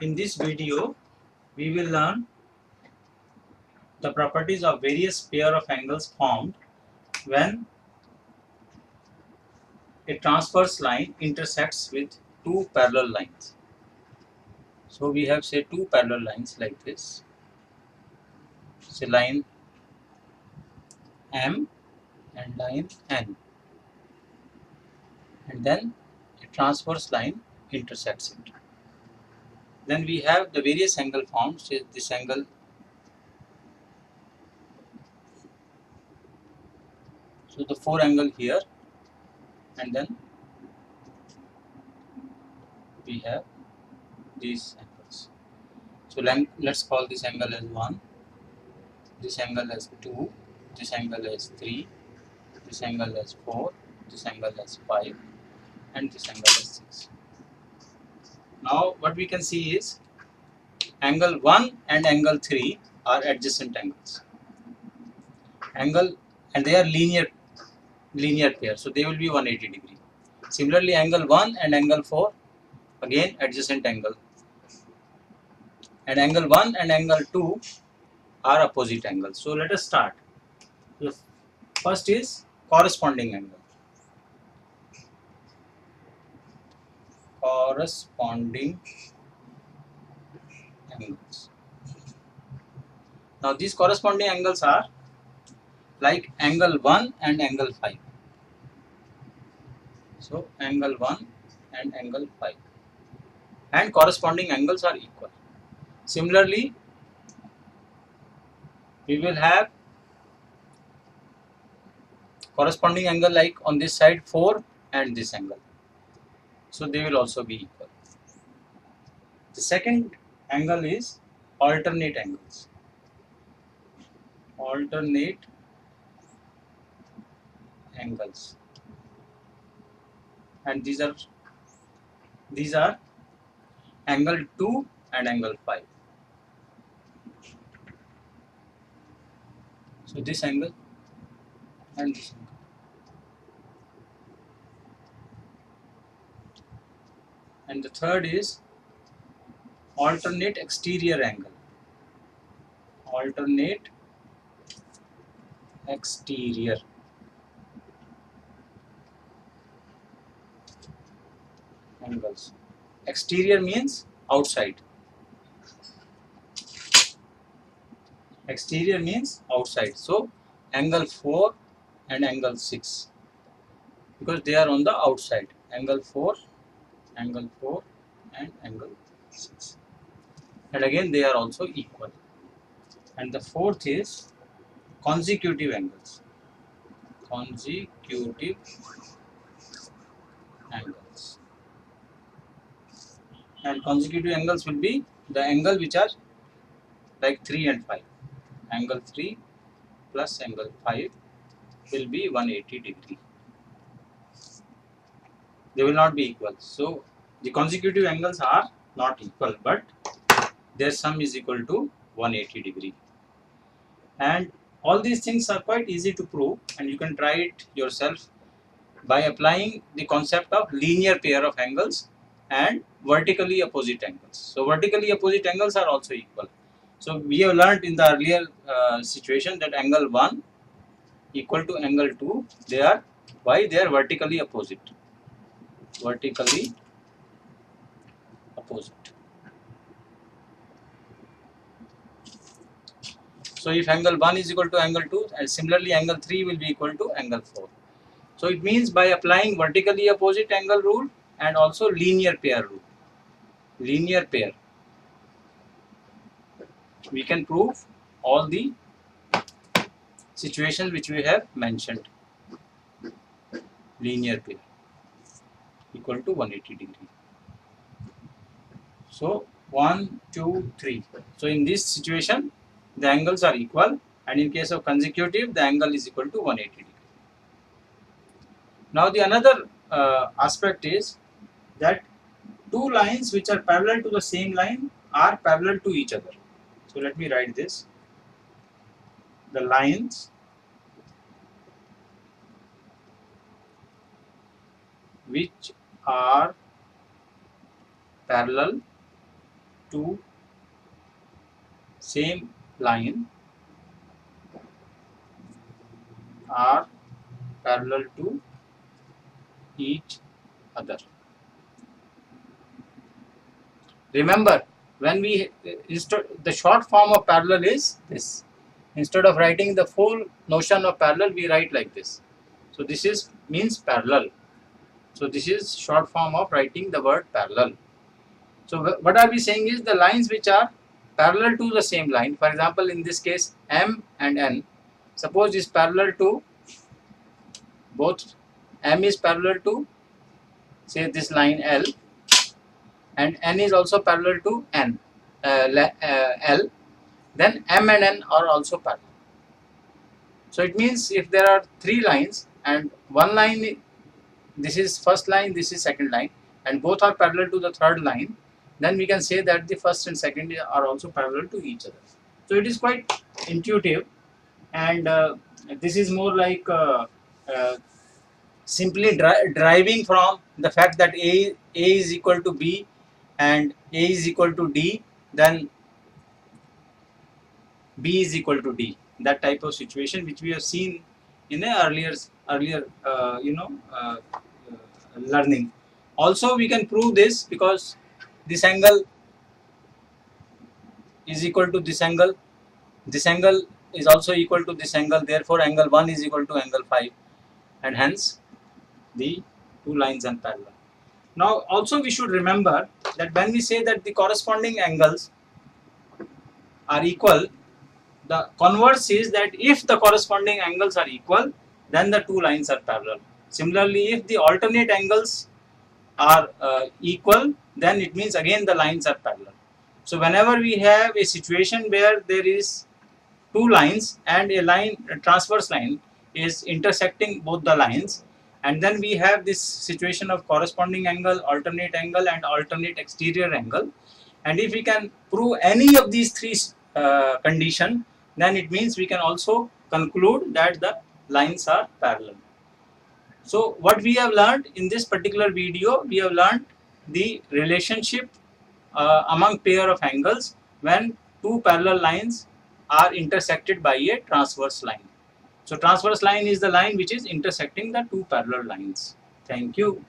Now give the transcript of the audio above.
In this video, we will learn the properties of various pair of angles formed when a transverse line intersects with two parallel lines. So we have say two parallel lines like this. Say line M and line N, and then a transverse line intersects it. Then we have the various angle formed. Say this angle, so the four angle here, and then we have these angles. So let's call this angle as 1, this angle as 2, this angle as 3, this angle as 4, this angle as 5, and this angle as 6. Now what we can see is angle 1 and angle 3 are adjacent angles. Angle, and they are linear pair, so they will be 180 degree. Similarly, angle 1 and angle 4 again adjacent angle, and angle 1 and angle 2 are opposite angles. So let us start. The first is corresponding angle. Corresponding angles. Now these corresponding angles are like angle 1 and angle 5. So angle 1 and angle 5, and corresponding angles are equal. Similarly, we will have corresponding angle like on this side 4 and this angle. So they will also be equal. The second angle is alternate angles. Alternate angles, and these are angle 2 and angle 5. So this angle and this angle. And the third is alternate exterior angle. Alternate exterior angles. Exterior means outside. Exterior means outside. So angle 4 and angle 6, because they are on the outside. Angle 4, and angle 6. And again they are also equal. And the fourth is consecutive angles. Consecutive angles. And consecutive angles will be the angle which are like 3 and 5. Angle 3 plus angle 5 will be 180 degree. They will not be equal. So the consecutive angles are not equal, but their sum is equal to 180 degree. And all these things are quite easy to prove, and you can try it yourself by applying the concept of linear pair of angles and vertically opposite angles. So vertically opposite angles are also equal. So we have learned in the earlier situation that angle 1 equal to angle 2, they are, why they are vertically opposite. Vertically opposite. So if angle 1 is equal to angle 2, and similarly angle 3 will be equal to angle 4. So it means by applying vertically opposite angle rule and also linear pair rule. Linear pair, we can prove all the situations which we have mentioned. Linear pair equal to 180 degree. So 1, 2, 3. So in this situation, the angles are equal, and in case of consecutive, the angle is equal to 180 degree. Now the another aspect is that two lines which are parallel to the same line are parallel to each other. So let me write this. The lines which are parallel two same line are parallel to each other. Remember, when we the short form of parallel is this. Instead of writing the full notion of parallel, we write like this. So this is means parallel. So this is short form of writing the word parallel. So what are we saying is the lines which are parallel to the same line. For example, in this case, M and N, suppose is parallel to both. M is parallel to, say, this line L, and N is also parallel to N, L. Then M and N are also parallel. So it means if there are three lines and one line, this is first line, this is second line, and both are parallel to the third line, then we can say that the first and second are also parallel to each other. So it is quite intuitive, and this is more like simply deriving from the fact that A is equal to B and A is equal to D, then B is equal to D. That type of situation which we have seen in the earlier learning. Also, we can prove this because this angle is equal to this angle. This angle is also equal to this angle. Therefore, angle 1 is equal to angle 5, and hence the two lines are parallel. Now, also we should remember that when we say that the corresponding angles are equal, the converse is that if the corresponding angles are equal, then the two lines are parallel. Similarly, if the alternate angles are equal, then it means again the lines are parallel. So whenever we have a situation where there is two lines and a transverse line is intersecting both the lines, and then we have this situation of corresponding angle, alternate angle, and alternate exterior angle, and if we can prove any of these three conditions, then it means we can also conclude that the lines are parallel. So what we have learned in this particular video, we have learned the relationship among pair of angles when two parallel lines are intersected by a transverse line. So transverse line is the line which is intersecting the two parallel lines. Thank you.